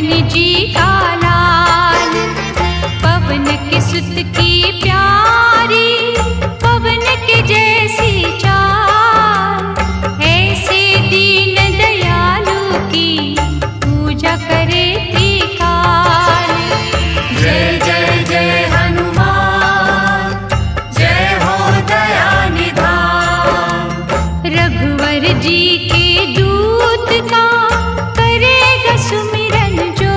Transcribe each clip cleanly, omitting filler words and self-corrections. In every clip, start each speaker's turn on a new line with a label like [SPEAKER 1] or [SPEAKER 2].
[SPEAKER 1] सुमिरन जी का लाल। पवन के सुत की प्यारी, पवन के जैसी चाल, ऐसे दीन दयालु की पूजा करे त्रिकाल।
[SPEAKER 2] जय जय जय हनुमान, जय हो दया निधान।
[SPEAKER 1] रघुवर जी के दूत का करेगा सुमिरन जो,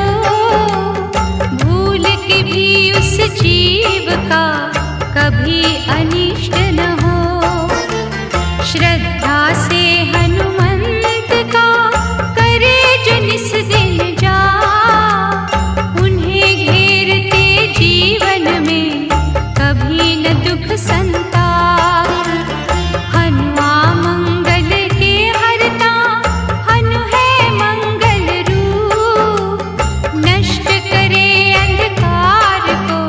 [SPEAKER 1] भूल के भी उस जीव का कभी अनिष्ट न हो। श्रद्धा से हनुमंत का करे जो निस दिन जा, उन्हें घेरते जीवन में कभी न दुख संताप। हनुआ मंगल के हरता, हनु है मंगल रूप, नष्ट करे अंधकार को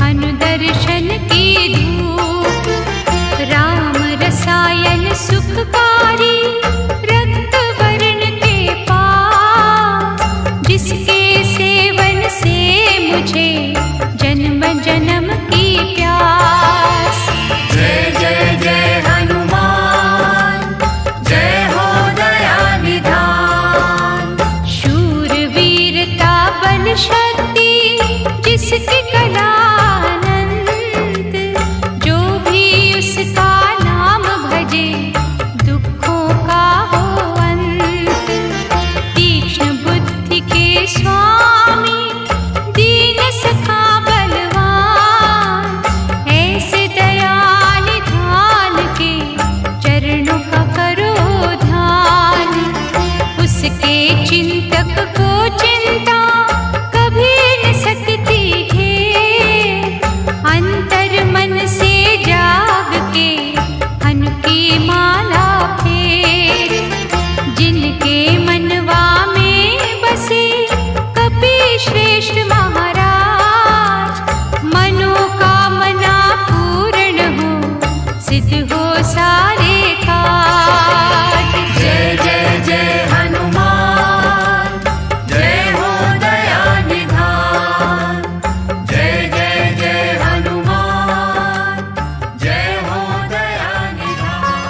[SPEAKER 1] हनु दर्शन की धूप। राम रसायन सुखकारी, रक्त वर्ण के पास, जिसके सेवन से मुझे जन्म जन्म की प्यास।
[SPEAKER 2] जय जय जय हनुमान, जय हो दया निधान।
[SPEAKER 1] शूर वीरता बल शक्ति जिसकी कला अनंत, जो भी उसका नाम भजे दुखों का हो अंत। तीक्ष्ण बुद्धि के स्वामी, दीन सखा बलवान, ऐसे दयाल निधान के चरणों का करो ध्यान। उसके चिंतक को चिंता कभी न सकती घेर, अंतर मन से जाग के हनु की माला फेर। जिनके मनवा में बसे कपि श्रेष्ठ महाराज, मनोकामना पूर्ण हो, सिद्ध हो सारे काज।
[SPEAKER 2] जय जय जय हनुमान, जय हो दया निधान। जय जय जय हनुमान, जय हो दया निधान।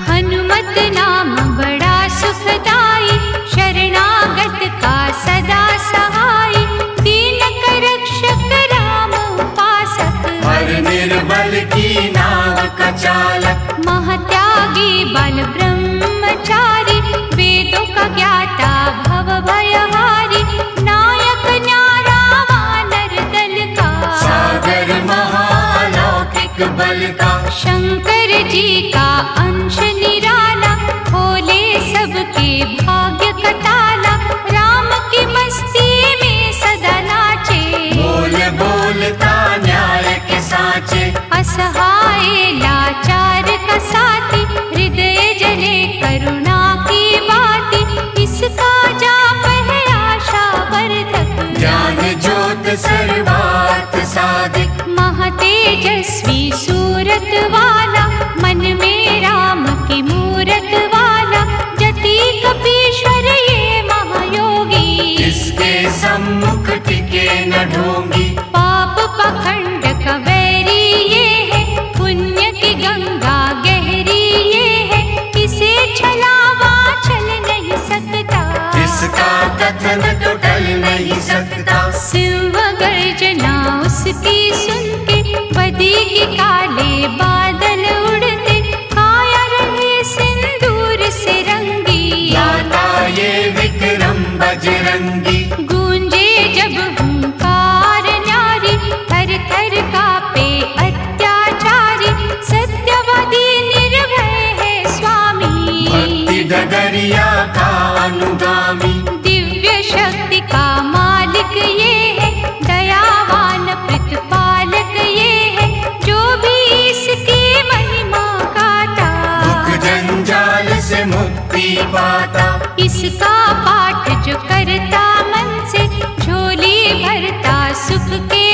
[SPEAKER 1] हनुमत नाम बड़ा सुखदाई, शरणागत का सदा सहाय। दीन कर रक्षक राम उपासक,
[SPEAKER 2] हर निर्बल की नाव का चालक।
[SPEAKER 1] महत्यागी बल ब्रह्मचारी, वेदों का ज्ञाता भव भयहारी। नायक न्यारा वानर दल का,
[SPEAKER 2] सागर महालौकिक बल का।
[SPEAKER 1] शंकर जी का अंश निराला, खोले सबके भाग्य का ताला। राम की मस्ती में सदा नाचे,
[SPEAKER 2] बोल बोलता न्याय के साचे।
[SPEAKER 1] असहाय लाचार का साथी, हृदय जले करुणा की बाती। इसका जाप है आशा वर्धक,
[SPEAKER 2] ज्ञान ज्योत सर्वार्थ साधिक।
[SPEAKER 1] महातेजस्वी सूरत वाला, मन में राम की मूरत वाला। जति कपीश्वर ये महायोगी,
[SPEAKER 2] इसके सम्मुख टिके न ढोंगी।
[SPEAKER 1] पाप पाखंड का वैरी ये है, पुण्य की गंगा गहरी ये है। इसे छलावा चल नहीं सकता,
[SPEAKER 2] इसका कथन तो टल नहीं सकता।
[SPEAKER 1] सिंह गर्जना उसकी सुन के, बदी की काले बादल उड़ते। काया रहे सिंदूर से रंगी,
[SPEAKER 2] गाता ये विक्रम बजरंगी।
[SPEAKER 1] गूंजे जब हुंकार न्यारी, थर थर कांपे अत्याचारी। सत्यवादी निर्भय है स्वामी,
[SPEAKER 2] भक्ति डगरिया का अनुगामी।
[SPEAKER 1] दिव्य शक्ति का मालिक ये है, दयावान प्रतिपालक ये है। जो भी इसकी महिमा गाता,
[SPEAKER 2] दुख जंजाल से मुक्ति पाता।
[SPEAKER 1] इसका पाठ जो करता मन से, झोली भरता सुख के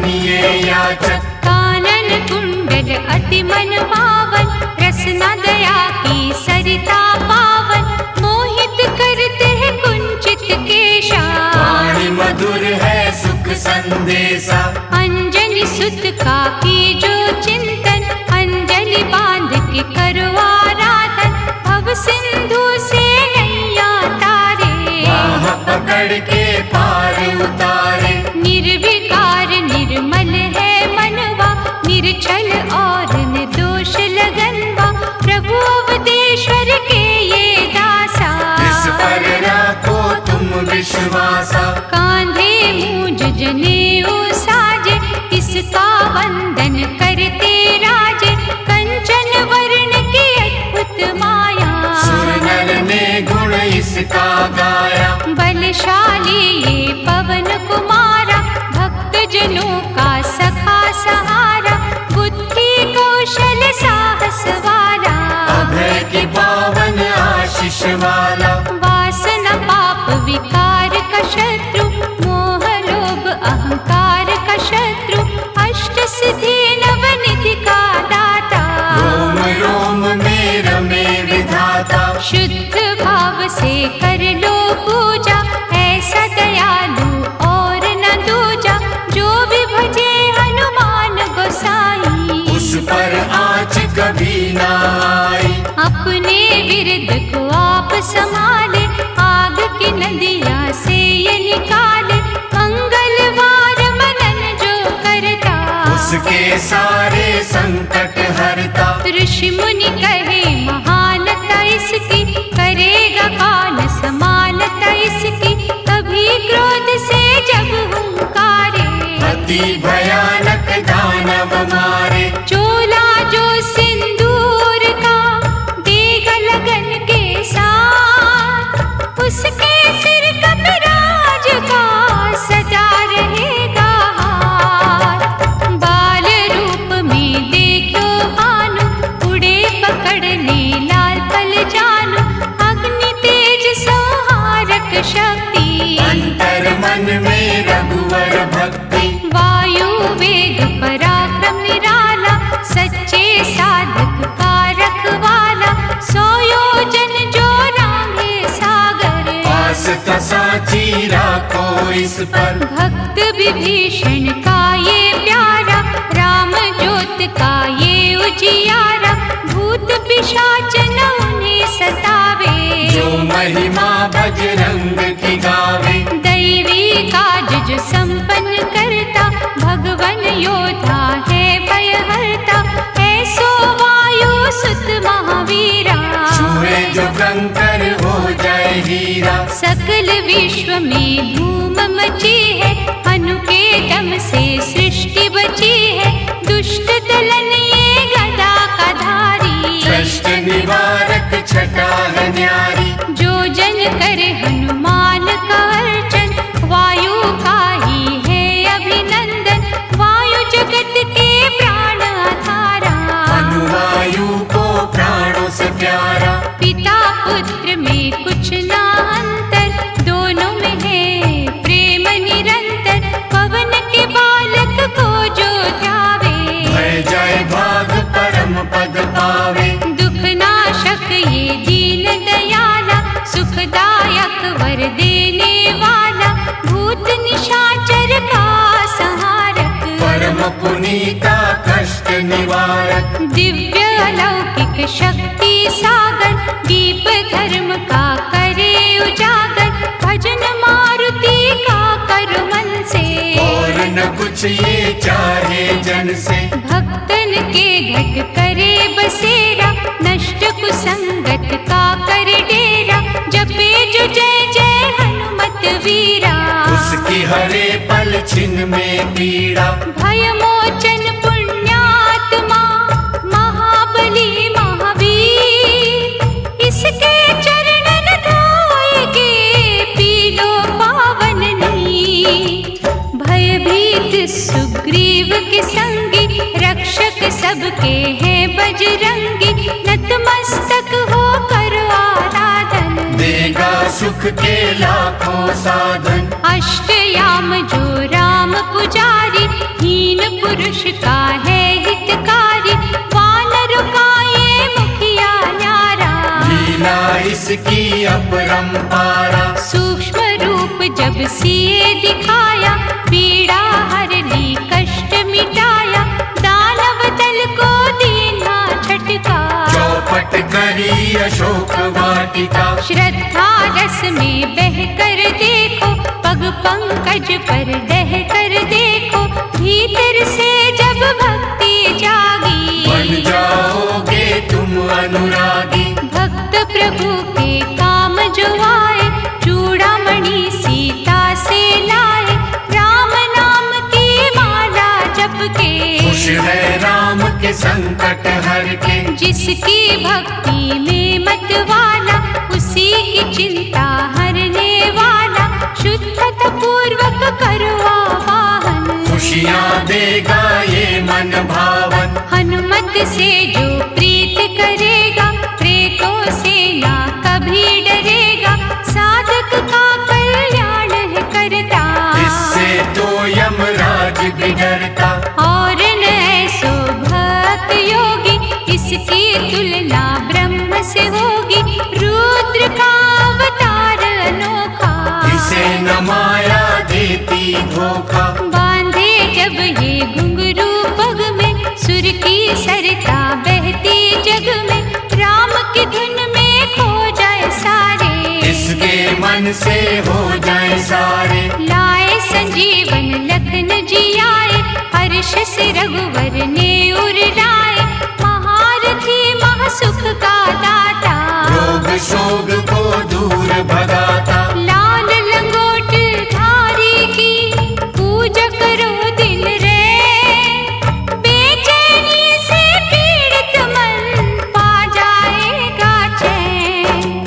[SPEAKER 2] सुनिए याचक।
[SPEAKER 1] कानन कुंडल अति मन पावन, रसना दया की सरिता पावन, मोहित करते हैं कुंचित केशा।
[SPEAKER 2] वाणी मधुर है सुख संदेशा,
[SPEAKER 1] अंजनी सुत का की जो चिंतन, अंजलि बांध के करो आराधन, भव सिंधु से नैया तारे।
[SPEAKER 2] बाह पकड़ के पार उतारे,
[SPEAKER 1] निर्विकार निर्मल है मनवा, निर्छल और निर्दोष लगनवा, प्रभु अवधेश्वर के ये दासा।
[SPEAKER 2] इस पर राखो तुम विश्वासा,
[SPEAKER 1] कांधे मूंज जनेऊ साजे, इसका वंदन करते राजे, कंचन वर्ण की अद्भुत माया।
[SPEAKER 2] सुर नर ने गुण इसका गाया,
[SPEAKER 1] बलशाली ये पवन कुमारा, भक्त जनों का सखा सहारा, बुद्धि कौशल साहस वाला,
[SPEAKER 2] अभय की पावन आशीष वाला।
[SPEAKER 1] वासना पाप विकार का शत्रु, मोह लोभ अहंकार का शत्रु, अष्ट सिद्धि नवनिधि का दाता।
[SPEAKER 2] रोम रोम में रमे विधाता,
[SPEAKER 1] शुद्ध भाव से कर लो पूजा, ऐसा दयालु और न दूजा, जो भी भजे हनुमान गोसाई।
[SPEAKER 2] उस पर आँच कभी ना आई,
[SPEAKER 1] अपने विरुद्ध को आप संभाले, आग की नदिया से ये निकाले, मंगलवार मनन जो करता,
[SPEAKER 2] उसके सारे संकट हरता।
[SPEAKER 1] ऋषि मुनि कहे महानता इसकी, करेगा कान समानता इसकी, कभी क्रोध से जब हुंकारे,
[SPEAKER 2] अति भयानक दानव मारे।
[SPEAKER 1] चोला जो सिंदूर का देगा लगन के साथ, उसके सिर कपिराज का सजा रहेगा हाथ। बाल रूप में देखो भानु, उड़े पकड़ने लाल पल जानू, अग्नि तेज संहारक शक्ति,
[SPEAKER 2] अंतर मन में रघुवर भक्ति।
[SPEAKER 1] वायु वेग पराक्रम निराला, सच्चे साधक का रखवाला, 100 योजन जो रांगे सागर।
[SPEAKER 2] पास का साची राखो इस पर,
[SPEAKER 1] भक्त विभीषण का ये प्यारा, राम ज्योत का ये उजियारा, भूत पिशाच न उन्हें सतावे,
[SPEAKER 2] जो महिमा बजरंग की गावे।
[SPEAKER 1] दैवी काज जो संपन्न करता, भगवन योद्धा है भयहरता, ऐसो वायु सुत महावीरा।
[SPEAKER 2] छुए जो कंकर हो जाए हीरा,
[SPEAKER 1] सकल विश्व में धूम मची है, हनु के दम से सृष्टि बची है, दुष्ट दलन ये गदा का धारी।
[SPEAKER 2] कष्ट निवारक छटा है न्यारी,
[SPEAKER 1] जो जन करे हनुमान का अर्चन, वायु का ही है अभिनंदन, वायु जगत के प्राण आधारा।
[SPEAKER 2] अनुवायु को प्राणों से प्यारा,
[SPEAKER 1] पिता पुत्र में कुछ ना अंतर, दोनों में है प्रेम निरंतर, पवन के बालक को जो ध्यावे,
[SPEAKER 2] भय जाए भाग परम पद पावे।
[SPEAKER 1] दुख नाशक ये दीन दयाला, सुखदायक वर देने वाला, भूत निशाचर का संहारक,
[SPEAKER 2] परम पुनीता कष्ट निवारक।
[SPEAKER 1] दिव्य अलौकिक शक्ति सागर, दीप धर्म का करे उजागर, भजन मारुति का कर मन से,
[SPEAKER 2] और न कुछ ये चाहे जन से।
[SPEAKER 1] भक्तन के घट करे बसेरा, नष्ट कुसंगत का कर डेरा, जपे जो जय जय हनुमत वीरा।
[SPEAKER 2] उसकी हरे पल छिन में पीड़ा,
[SPEAKER 1] भय मोचन पुण्यात्मा, महाबली महावीर, इसके चरणन धोएगे पीलो पावन नीर। भयभीत सुग्रीव के संगी, रक्षक सबके हैं बजरंगी, नतमस्तक हो करो आराधन,
[SPEAKER 2] देगा सुख के लाखों साधन।
[SPEAKER 1] अष्टयाम जो राम पुजारी, ही मनुष्य का है हितकारी, वानर का ये मुखिया न्यारा।
[SPEAKER 2] लीला इसकी अपरंपारा,
[SPEAKER 1] सूक्ष्म रूप जब सिए दिखाया, पीड़ा हर ली कष्ट मिटाया, दानव दल को दीना झटका।
[SPEAKER 2] चौपट करी अशोक वाटिका,
[SPEAKER 1] श्रद्धा रस में बह कर देखो, पग पंकज पर दह कर देखो, भीतर से जब भक्ति जागी,
[SPEAKER 2] बन जाओगे तुम अनुरागी।
[SPEAKER 1] भक्त प्रभु के काम जो आए, चूड़ामणि सीता से लाए, राम नाम की माला जप के।
[SPEAKER 2] खुश है राम के संकट हर के,
[SPEAKER 1] जिसकी भक्ति में मत वाला, उसी की चिंता हरने वाला, शुद्धता पूर्वक करो आवाहन।
[SPEAKER 2] खुशियाँ देगा ये मन भावन,
[SPEAKER 1] हनुमत से जो प्रीत करेगा, प्रेतों से ना कभी डरेगा, साधक का कल्याण है करता।
[SPEAKER 2] इससे तो यमराज भी डरता।
[SPEAKER 1] और न ऐसो भक्त योगी, इसकी तुलना ब्रह्म से होगी, रुद्र का अवतार अनोखा।
[SPEAKER 2] इसे न माया देती धोखा,
[SPEAKER 1] बांधे जब ये घुंघरू पग में, सुर की सरता बहती जग में, राम की धुन में खो जाए सारे।
[SPEAKER 2] इसके मन से हो जाए सारे।
[SPEAKER 1] लाए संजीवन लखन जी आए, हर्ष से रघुवर ने उर्राए, महारथी महासुख का दाता,
[SPEAKER 2] रोग शोक को दूर भगाता।
[SPEAKER 1] लाल लंगोट धारी की पूजा करो दिन रे, बेचैनी से पीड़ित मन पा जाएगा चैन।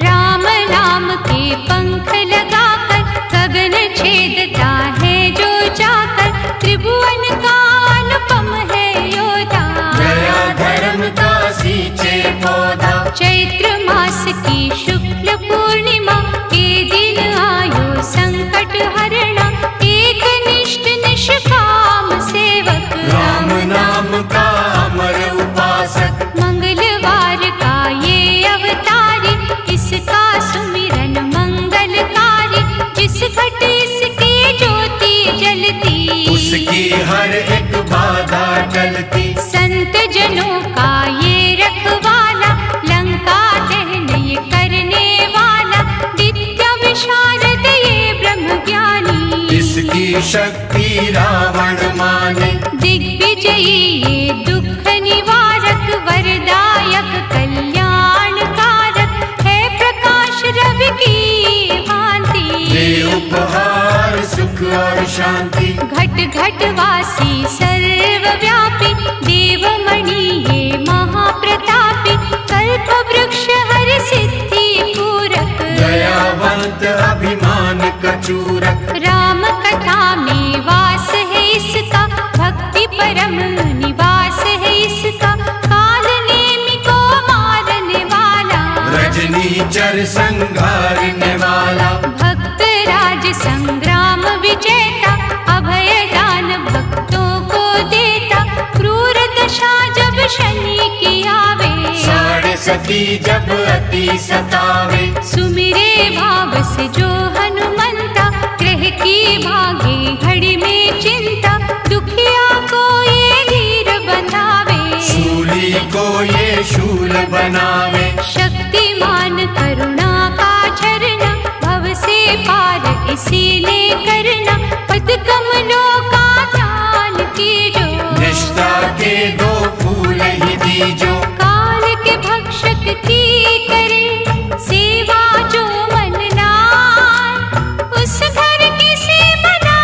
[SPEAKER 1] राम नाम के पंख लगाकर, गगन छेदता है जो जाकर, त्रिभुवन का अनुपम है योद्धा।
[SPEAKER 2] गया धर्म का सींचे पौधा,
[SPEAKER 1] चैत्र मास की शुक्ल पूर्णिमा के दिन आयो संकट हरणा, एक निष्ठ निष्काम सेवक,
[SPEAKER 2] राम नाम का अमर उपासक।
[SPEAKER 1] मंगलवार का ये अवतारी, इसका सुमिरन मंगलकारी, जिस घट इसकी ज्योति जलती,
[SPEAKER 2] उसकी हर एक बाधा टलती।
[SPEAKER 1] संत जनों का ये रखवाला, लंका दहन ये करने वाला, विद्या विशारद ये ब्रह्म ज्ञानी,
[SPEAKER 2] इसकी शक्ति रावण माने।
[SPEAKER 1] दिग्विजयी ये दुख निवारक, वरदायक कल्याण कारक, है प्रकाश रवि की भांति,
[SPEAKER 2] दे उपहार सुख और शांति।
[SPEAKER 1] घट घट वासी सर्वव्यापी, देवमणि ये महाप्रतापी, कल्प वृक्ष हर सिद्धि पूरक,
[SPEAKER 2] दयावंत अभिमान कचूरक।
[SPEAKER 1] राम कथा में वास है इसका, भक्ति परम निवास है इसका, काल नेमि को मारने वाला,
[SPEAKER 2] रजनीचर संघारने वाला।
[SPEAKER 1] भक्त राज संग्राम विजेता, अभय दान भक्तों को देता, क्रूर दशा जब शनि की आवे,
[SPEAKER 2] साढ़े सती जब अति सतावे।
[SPEAKER 1] सुमिरे भाव से जो हनुमंता, ग्रह की भागे घड़ी में चिंता, दुखिया को ये धीर बंधावे,
[SPEAKER 2] शूली को ये शूल बनावे।
[SPEAKER 1] शक्तिमान करुणा का झरना, भव से पार इसी ने करना, पद कमलों का ध्यान कीजो,
[SPEAKER 2] निष्ठा के दो फूल ही दीजो।
[SPEAKER 1] काल के भक्षक की करे सेवा जो मन लाए, उस घर की से बना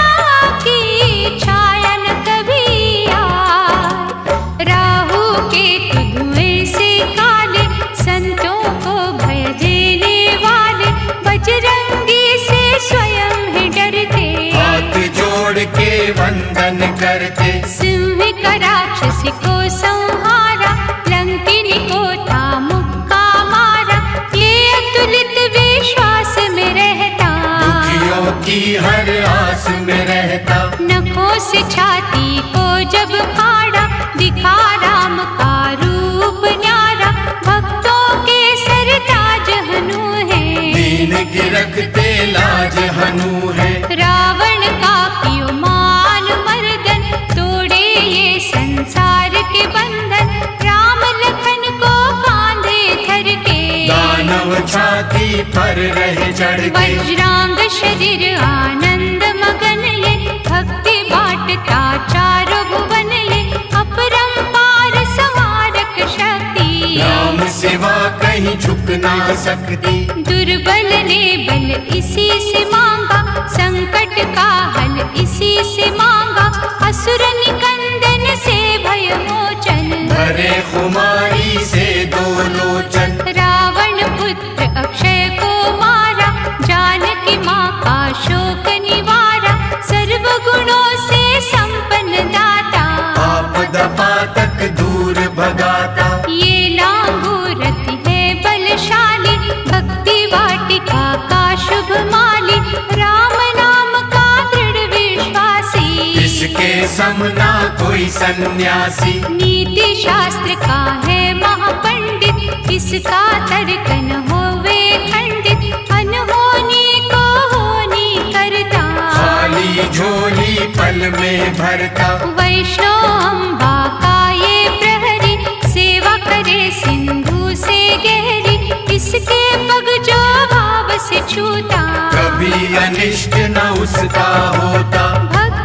[SPEAKER 1] की छाया न कभी आए। राहु के धुएं से काले, संतों को भय देने वाले, बजरंगी से स्वयं ही डरते,
[SPEAKER 2] हाथ जोड़ के वंदन करते।
[SPEAKER 1] सिंह का राक्षस को संहारा, लंकिनी को था मुक्का मारा, ये अतुलित विश्वास में रहता,
[SPEAKER 2] दुखियों की हर आस पास में रहता।
[SPEAKER 1] नखों से छाती को जब फाड़ा, दिखा राम का रूप न्यारा। भक्तों के सरताज हनु है,
[SPEAKER 2] दीन की रखते लाज हनु है।
[SPEAKER 1] रावण का कियो मान मर्दन, तोड़े ये संसार के बंधन। राम लखन को कांधे धर के,
[SPEAKER 2] दानव छाती पर रहे चढ़ के।
[SPEAKER 1] वज्रांग शरीर आनंद मगन ये, भक्ति बाटता चारों भुवन ये। अपरंपार संहारक शक्ति,
[SPEAKER 2] राम सिवा कहीं झुक ना सकती।
[SPEAKER 1] दुर्बल ने बल इसी से मांगा, संकट का हल इसी से मांगा। असुर निकंदन से भय मोचन,
[SPEAKER 2] भरे खुमारी से दो लोचन।
[SPEAKER 1] रावण पुत्र अक्षय को मारा, जानकी माँ का शोक निवारा। सर्व गुणों से संपन्न दाता,
[SPEAKER 2] आपद पातक दूर भगाता।
[SPEAKER 1] ये लांगू रथ है बलशाली, भक्ति वाटिका का शुभ माली। राम नाम का दृढ़ विश्वासी,
[SPEAKER 2] इसके समना कोई सन्यासी।
[SPEAKER 1] नीति शास्त्र का है महापंडित, इसका तर्क न होवे खंडित। अनहोनी को होनी करता,
[SPEAKER 2] खाली झोली पल में भरता।
[SPEAKER 1] वैष्णव अम्बा का ये प्रहरी, सेवा करे सिंधु से गहरी। इसके पग जो भाव से छूता,
[SPEAKER 2] कभी अनिष्ट न उसका होता।
[SPEAKER 1] भक्त